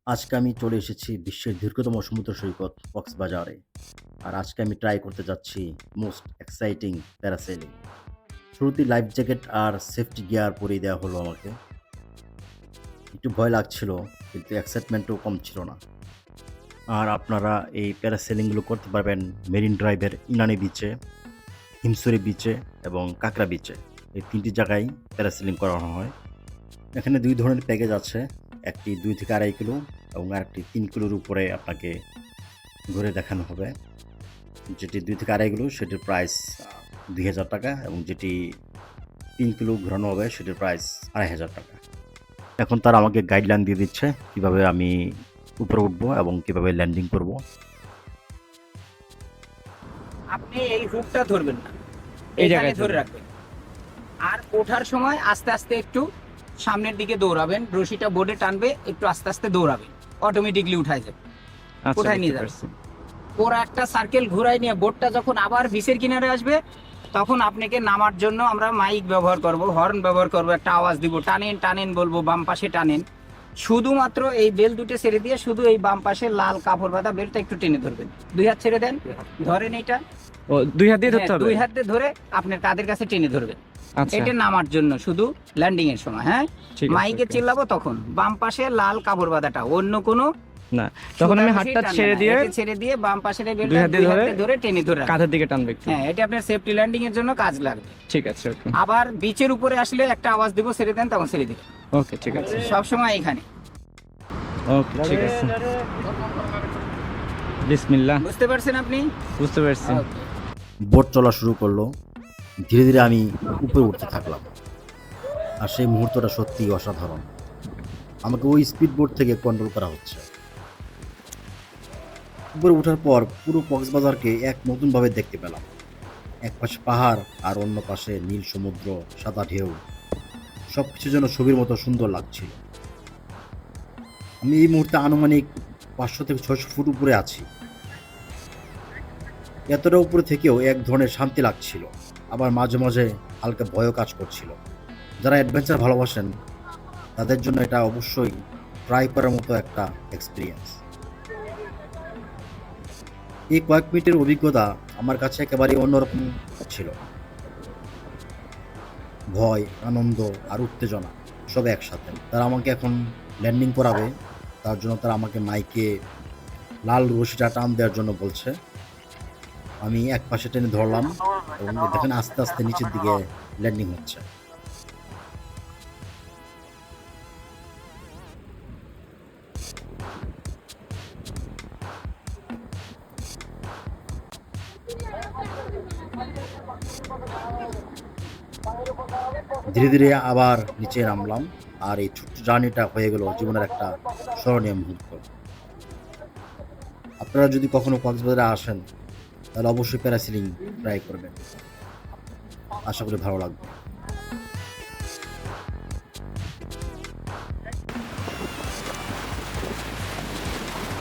আজকে আমি চলে এসেছি বিশ্বের দীর্ঘতম সমুদ্র সৈকত কক্সবাজারে। আর আজকে আমি ট্রাই করতে যাচ্ছি মোস্ট এক্সাইটিং প্যারাসেলিং। শুরুতেই লাইফ জ্যাকেট আর সেফটি গিয়ার পরিয়ে দেওয়া হলো আমাকে। একটু ভয় লাগছিল কিন্তু এক্সাইটমেন্টও কম ছিল না। আর আপনারা এই প্যারাসেলিংগুলো করতে পারবেন মেরিন ড্রাইভের ইনানি বিচে, হিমছড়ি বিচে এবং কাঁকড়া বিচে। এই ৩টি জায়গায় প্যারাসেলিং করানো হয়। এখানে ২ ধরনের প্যাকেজ আছে। একটি ২ থেকে ২.৫ কিলো এবং আরেকটি ৩ কিলোর উপরে আপনাকে ঘুরে দেখানো হবে। যেটি ২ থেকে ২.৫ কিলো সেটির প্রাইস ৳২,০০০ এবং যেটি ৩ কিলো ঘোরানো হবে সেটির প্রাইস ৳২,৫০০। এখন তারা আমাকে গাইডলাইন দিয়ে দিচ্ছে কিভাবে আমি উপরে উঠবো এবং কিভাবে ল্যান্ডিং করব। আপনি এই হুকটা ধরবেন না, এই এখানে জায়গায় ধরে ধরবেন। রাখবেন। আর ওঠার সময় আস্তে আস্তে একটু সামনের দিকে দৌড়াবেন, রশিটা বোর্ডে টানবে, একটু আস্তে আস্তে দৌড়াবেন, অটোমেটিকলি উঠায় যাবে। আচ্ছা, কোথায় নিয়ে বুঝতে যাবেন? পারছি। ওরা একটা সার্কেল ঘুরাই নিয়ে বোর্ডটা যখন আবার বিচের কিনারে আসবে তখন আপনাকে নামার জন্য আমরা মাইক ব্যবহার করব, হর্ন ব্যবহার করব, একটা আওয়াজ দিব, টানেন টানেন বলবো, বাম পাশে টানেন। শুধুমাত্র এই বেল দুটো ছেড়ে দিয়ে শুধু এই বাম পাশে লাল কাপড় বাঁধা বেলটা একটু টেনে ধরবেন। 2 হাত ছেড়ে দেন, ধরেন এইটা। ও ২ হাত দিয়ে হ্যাঁ, ধরতে হবে? 2 হাত দিয়ে ধরে আপনার কাঁধের কাছে টেনে ধরবেন। আচ্ছা, এটা নামার জন্য শুধু ল্যান্ডিং এর সময়। হ্যাঁ, ঠিক আছে। মাইকে ওকে। চিল্লাবো তখন বাম পাশে লাল কাপড় বাঁধাটা, অন্য কোনো না, তখন আমি সুতার হাতটা টানবে ছেড়ে না। দিয়ে এটা ছেড়ে দিয়ে বাম পাশের এই ২ বেলটা হাত 2 দিয়ে হাত ধরে দিয়ে ধরে টেনে ধরে রাখবেন। কাঁধের দিকে টানবে একটু। হ্যাঁ, এটা আপনার সেফটি ল্যান্ডিং এর জন্য কাজ লাগবে। ঠিক আছে, ওকে। আবার বিচের উপরে আসলে একটা আওয়াজ দিব, ছেড়ে দেন, তখন ছেড়ে দিবেন। ওকে, ঠিক আছে। সব সময় এখানে। ওকে, ঠিক আছে। বিসমিল্লাহ। বুঝতে পারছেন আপনি? বুঝতে পারছি। Okay. বোট চলা শুরু করলো। ধীরে ধীরে আমি উপরে উঠতে থাকলাম। আর সেই মুহূর্তটা সত্যিই অসাধারণ। আমাকে ওই স্পিড বোট থেকে কন্ট্রোল করা হচ্ছে। উপরে ওঠার পর পুরো কক্সবাজারকে এক নতুনভাবে দেখতে পেলাম। এক পাশে পাহাড় আর অন্য পাশে নীল সমুদ্র, সাদা ঢেউ। সবকিছু যেন ছবির মতো সুন্দর লাগছিল। আমি এই মুহূর্তে আনুমানিক ৫০০ থেকে ৬০০ ফুট উপরে আছি। এতটা উপরে থেকেও এক ধরনের শান্তি লাগছিল, আবার মাঝে মাঝে হালকা ভয়ও কাজ করছিল। যারা অ্যাডভেঞ্চার ভালোবাসেন তাদের জন্য এটা অবশ্যই ট্রাই করার মতো একটা এক্সপিরিয়েন্স। এই কয়েক মিনিটের অভিজ্ঞতা আমার কাছে একেবারে অন্যরকম ছিল। ভয়, আনন্দ আর উত্তেজনা সব একসাথে। তারা আমাকে এখন ল্যান্ডিং করাবে, তার জন্য তারা আমাকে মাইকে লাল রশিটা টান দেওয়ার জন্য বলছে। আমি এক পাশে টেনে ধরলাম এবং দেখেন আস্তে আস্তে নিচের দিকে ল্যান্ডিং হচ্ছে। ধীরে ধীরে আবার নিচে নামলাম। আর এই ছোট্ট জার্নিটা হয়ে গেল জীবনের একটা স্মরণীয় মুহূর্ত। আপনারা যদি কখনো কক্সবাজারে আসেন তাহলে অবশ্যই প্যারাসিলিং ট্রাই করবেন। আশা করি ভালো লাগবে।